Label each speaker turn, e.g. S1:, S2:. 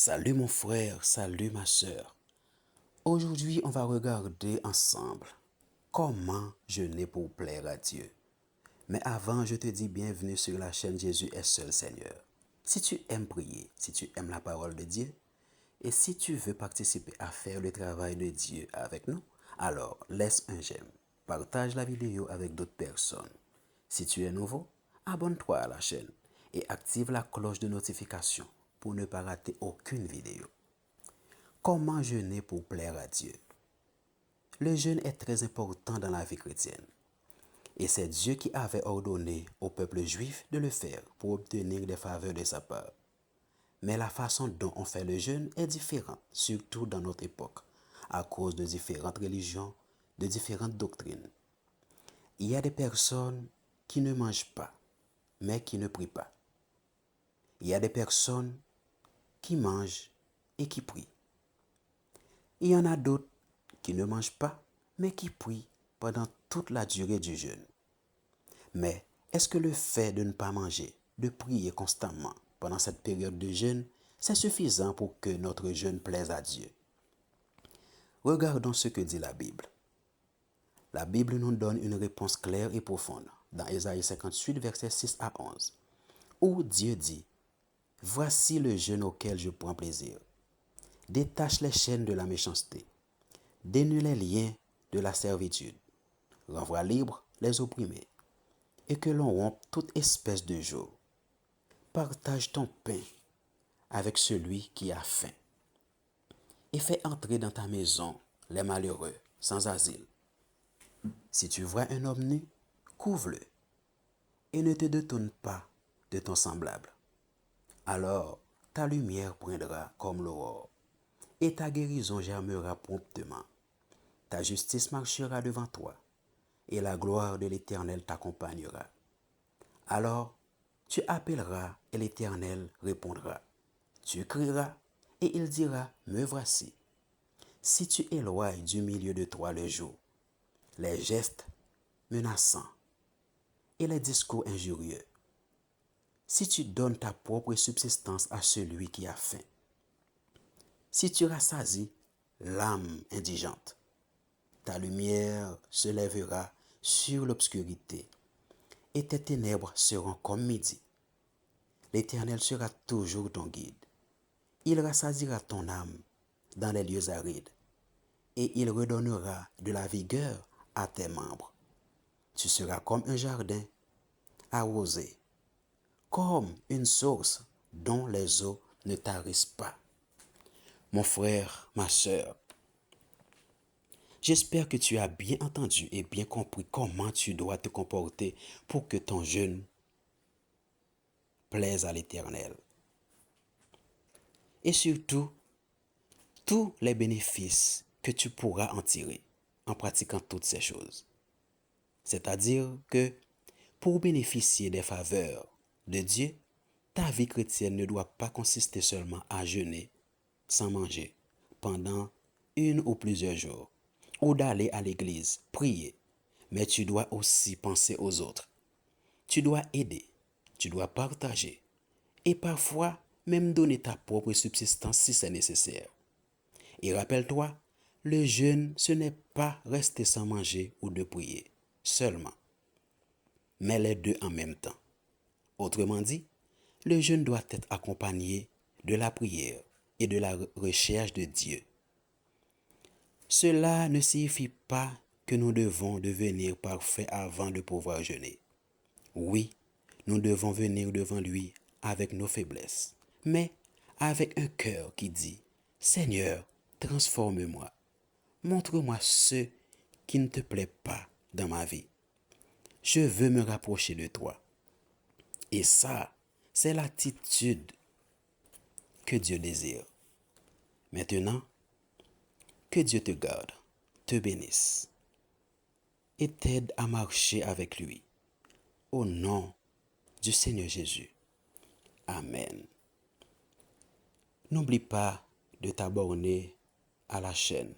S1: Salut mon frère, salut ma sœur. Aujourd'hui, on va regarder ensemble comment jeûner pour plaire à Dieu. Mais avant, je te dis bienvenue sur la chaîne Jésus est seul Seigneur. Si tu aimes prier, si tu aimes la parole de Dieu, et si tu veux participer à faire le travail de Dieu avec nous, alors laisse un j'aime, partage la vidéo avec d'autres personnes. Si tu es nouveau, abonne-toi à la chaîne et active la cloche de notification pour ne pas rater aucune vidéo. Comment jeûner pour plaire à Dieu? Le jeûne est très important dans la vie chrétienne. Et c'est Dieu qui avait ordonné au peuple juif de le faire pour obtenir des faveurs de sa part. Mais la façon dont on fait le jeûne est différente, surtout dans notre époque, à cause de différentes religions, de différentes doctrines. Il y a des personnes qui ne mangent pas, mais qui ne prient pas. Il y a des personnes qui mangent et qui prient. Il y en a d'autres qui ne mangent pas, mais qui prient pendant toute la durée du jeûne. Mais est-ce que le fait de ne pas manger, de prier constamment pendant cette période de jeûne, c'est suffisant pour que notre jeûne plaise à Dieu? Regardons ce que dit la Bible. La Bible nous donne une réponse claire et profonde dans Ésaïe 58, versets 6 à 11, où Dieu dit: « Voici le jeûne auquel je prends plaisir. Détache les chaînes de la méchanceté. Dénue les liens de la servitude. Renvoie libres les opprimés. Et que l'on rompe toute espèce de joug. Partage ton pain avec celui qui a faim. Et fais entrer dans ta maison les malheureux, sans asile. Si tu vois un homme nu, couvre-le. Et ne te détourne pas de ton semblable. Alors ta lumière poindra comme l'aurore. Et ta guérison germera promptement. Ta justice marchera devant toi, et la gloire de l'Éternel t'accompagnera. Alors tu appelleras, et l'Éternel répondra. Tu crieras, et il dira: Me voici. Si tu éloignes du milieu de toi le joug, les gestes menaçants et les discours injurieux, si tu donnes ta propre subsistance à celui qui a faim, si tu rassasies l'âme indigente, ta lumière se lèvera sur l'obscurité, et tes ténèbres seront comme midi. L'Éternel sera toujours ton guide. Il rassasiera ton âme dans les lieux arides, et il redonnera de la vigueur à tes membres. Tu seras comme un jardin arrosé, comme une source dont les eaux ne tarissent pas. Mon frère, ma sœur, j'espère que tu as bien entendu et bien compris comment tu dois te comporter pour que ton jeûne plaise à l'Éternel. Et surtout, tous les bénéfices que tu pourras en tirer en pratiquant toutes ces choses. C'est-à-dire que pour bénéficier des faveurs de Dieu, ta vie chrétienne ne doit pas consister seulement à jeûner sans manger pendant une ou plusieurs jours, ou d'aller à l'église, prier, mais tu dois aussi penser aux autres. Tu dois aider, tu dois partager, et parfois même donner ta propre subsistance si c'est nécessaire. Et rappelle-toi, le jeûne, ce n'est pas rester sans manger ou de prier seulement, mais les deux en même temps. Autrement dit, le jeûne doit être accompagné de la prière et de la recherche de Dieu. Cela ne signifie pas que nous devons devenir parfaits avant de pouvoir jeûner. Oui, nous devons venir devant lui avec nos faiblesses, mais avec un cœur qui dit: Seigneur, transforme-moi. Montre-moi ce qui ne te plaît pas dans ma vie. Je veux me rapprocher de toi. Et ça, c'est l'attitude que Dieu désire. Maintenant, que Dieu te garde, te bénisse et t'aide à marcher avec lui. Au nom du Seigneur Jésus. Amen. N'oublie pas de t'abonner à la chaîne